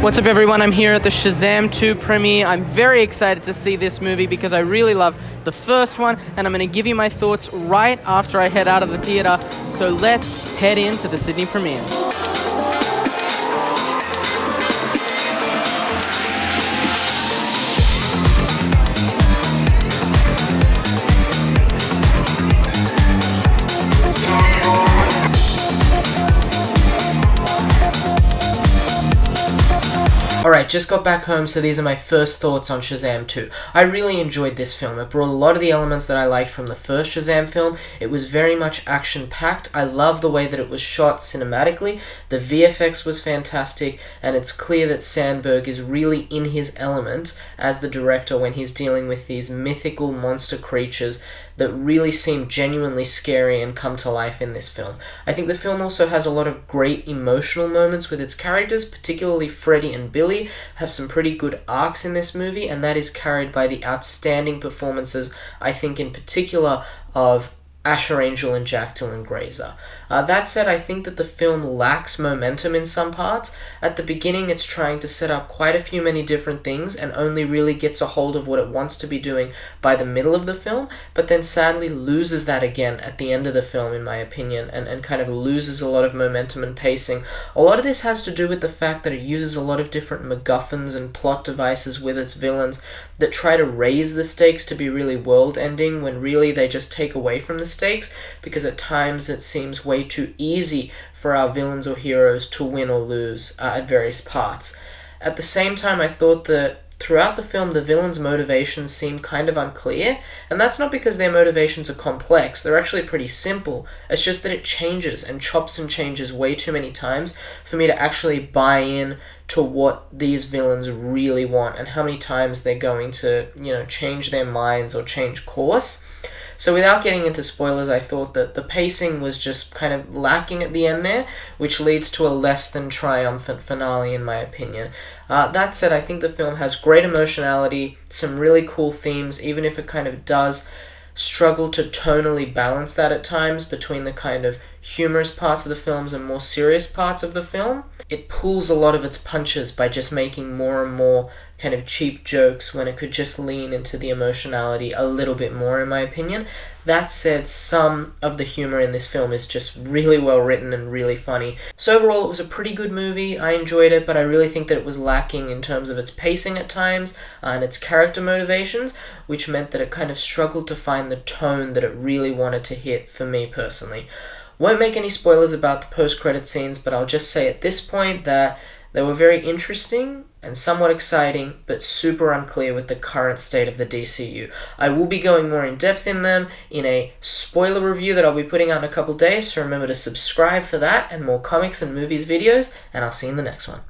What's up everyone, I'm here at the Shazam 2 premiere. I'm very excited to see this movie because I really love the first one, and I'm going to give you my thoughts right after I head out of the theatre. So let's head into the Sydney premiere. Alright, just got back home, so these are my first thoughts on Shazam 2. I really enjoyed this film. It brought a lot of the elements that I liked from the first Shazam film. It was very much action-packed. I love the way that it was shot cinematically. The VFX was fantastic, and it's clear that Sandberg is really in his element as the director when he's dealing with these mythical monster creatures that really seem genuinely scary and come to life in this film. I think the film also has a lot of great emotional moments with its characters, particularly Freddy and Billy have some pretty good arcs in this movie, and that is carried by the outstanding performances, I think in particular, of Asher Angel and Jack Dylan Grazer. That said, I think that the film lacks momentum in some parts. At the beginning, it's trying to set up quite a few many different things and only really gets a hold of what it wants to be doing by the middle of the film, but then sadly loses that again at the end of the film, in my opinion, and kind of loses a lot of momentum and pacing. A lot of this has to do with the fact that it uses a lot of different MacGuffins and plot devices with its villains that try to raise the stakes to be really world-ending when really they just take away from the stakes, because at times it seems way too easy for our villains or heroes to win or lose at various parts. At the same time, I thought that throughout the film, the villains' motivations seem kind of unclear, and that's not because their motivations are complex. They're actually pretty simple. It's just that it changes and chops and changes way too many times for me to actually buy in to what these villains really want and how many times they're going to, change their minds or change course. So without getting into spoilers, I thought that the pacing was just kind of lacking at the end there, which leads to a less than triumphant finale in my opinion. That said, I think the film has great emotionality, some really cool themes, even if it kind of does struggle to tonally balance that at times between the kind of humorous parts of the films and more serious parts of the film. It pulls a lot of its punches by just making more and more kind of cheap jokes when it could just lean into the emotionality a little bit more, in my opinion. That said, some of the humor in this film is just really well written and really funny. So overall, it was a pretty good movie. I enjoyed it, but I really think that it was lacking in terms of its pacing at times and its character motivations, which meant that it kind of struggled to find the tone that it really wanted to hit for me personally. Won't make any spoilers about the post-credit scenes, but I'll just say at this point that they were very interesting and somewhat exciting, but super unclear with the current state of the DCU. I will be going more in depth in them in a spoiler review that I'll be putting out in a couple days, so remember to subscribe for that and more comics and movies videos, and I'll see you in the next one.